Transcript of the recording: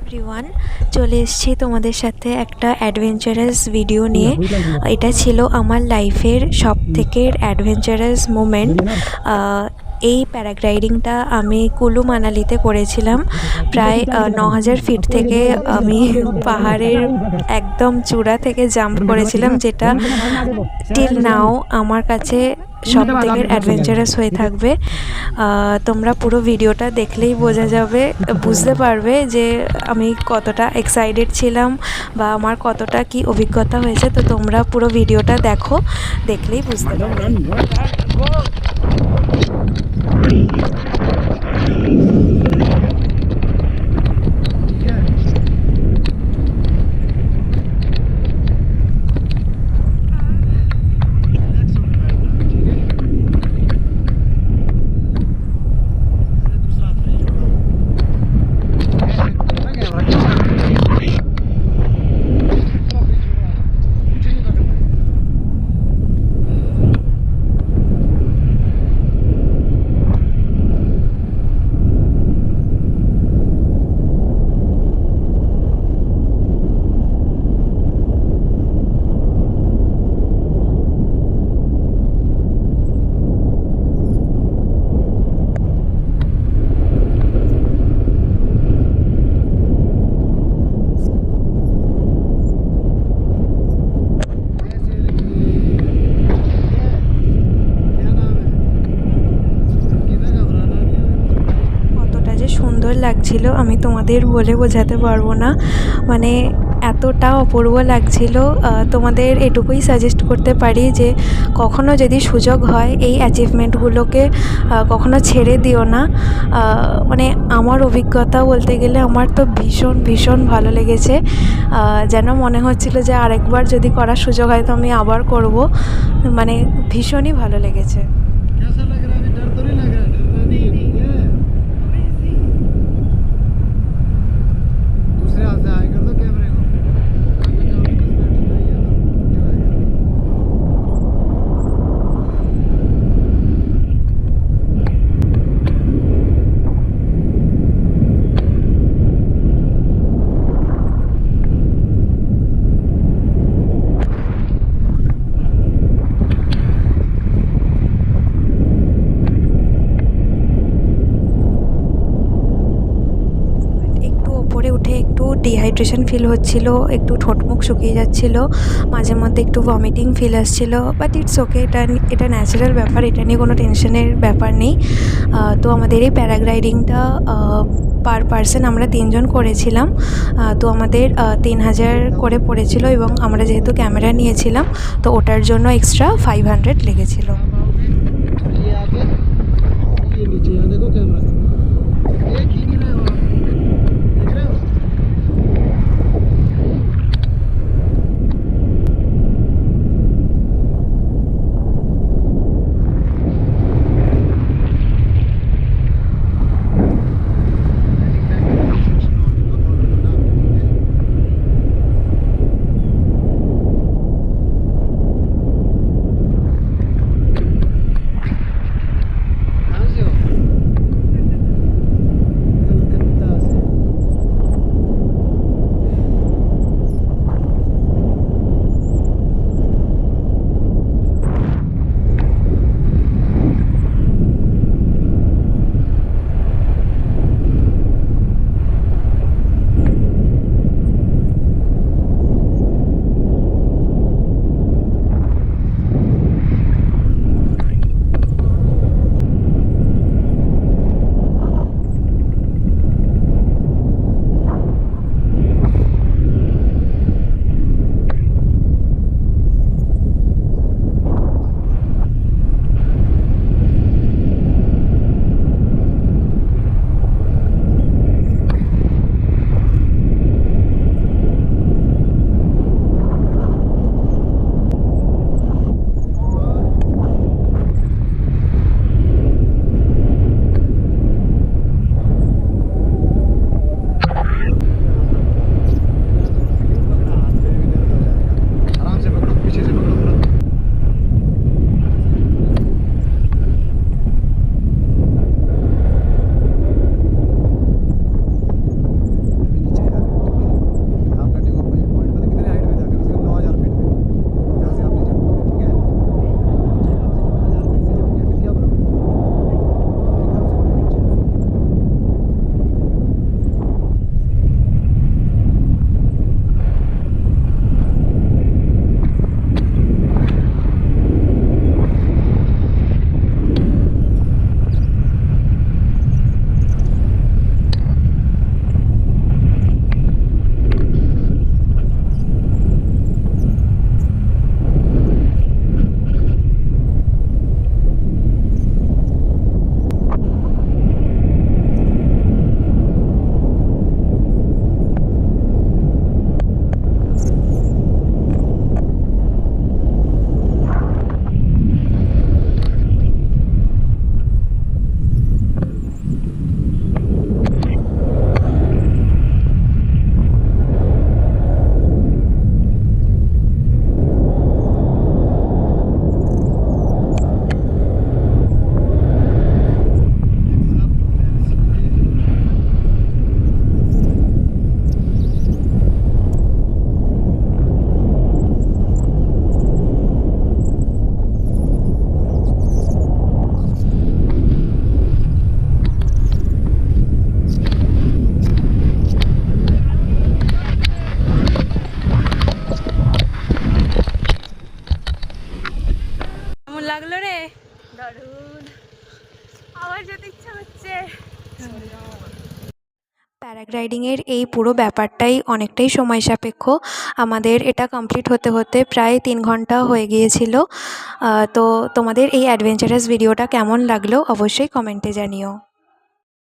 Everyone, চলে এসেছি তোমাদের সাথে একটা অ্যাডভেঞ্চারাস ভিডিও নিয়ে। এটা ছিল আমার লাইফের সবথেকে অ্যাডভেঞ্চারাস মোমেন্ট। এই প্যারাগ্লাইডিংটা আমি কুলু মানালিতে করেছিলাম। প্রায় 9000 ফিট থেকে আমি পাহাড়ের একদম চূড়া থেকে জাম্প করেছিলাম, যেটা টিল নাও আমার কাছে সবথেকে অ্যাডভেঞ্চারাস হয়ে থাকবে। তোমরা পুরো ভিডিওটা দেখলেই বুঝতে পারবে যে আমি কতটা এক্সাইটেড ছিলাম বা আমার কতটা কি অভিজ্ঞতা হয়েছে। তো তোমরা পুরো ভিডিওটা দেখলেই বুঝতে পারবে। সুন্দর লাগছিল আমি তোমাদের বলে বোঝাতে পারবো না, মানে এতটা অপূর্ব লাগছিল। তোমাদের এটুকুই সাজেস্ট করতে পারি যে কখনো যদি সুযোগ হয় এই অ্যাচিভমেন্টগুলোকে কখনো ছেড়ে দিও না। মানে আমার অভিজ্ঞতা বলতে গেলে আমার তো ভীষণ ভালো লেগেছে। যেন মনে হচ্ছিল যে আরেকবার যদি করার সুযোগ হয় তো আমি আবার করব। মানে ভীষণই ভালো লেগেছে। একটু ডিহাইড্রেশন ফিল হচ্ছিল, একটু ঠোঁটমুখ শুকিয়ে যাচ্ছিল, মাঝে মধ্যে একটু ভমিটিং ফিল আসছিল, বাট ইটস ওকে, এটা ন্যাচারাল ব্যাপার, এটা নিয়ে কোনো টেনশনের ব্যাপার নেই। তো আমাদের এই প্যারাগ্লাইডিংটা পার পার্সন আমরা 3 জন করেছিলাম। তো আমাদের 3000 করে পড়েছিল এবং আমরা যেহেতু ক্যামেরা নিয়েছিলাম তো ওটার জন্য এক্সট্রা 500 লেগেছিল। প্যারাগ্লাইডিংয়ের এই পুরো ব্যাপারটাই অনেকটাই সময় সাপেক্ষ। আমাদের এটা কমপ্লিট হতে হতে প্রায় 3 ঘন্টা হয়ে গিয়েছিল। তো তোমাদের এই অ্যাডভেঞ্চারাস ভিডিওটা কেমন লাগলো অবশ্যই কমেন্টে জানিও।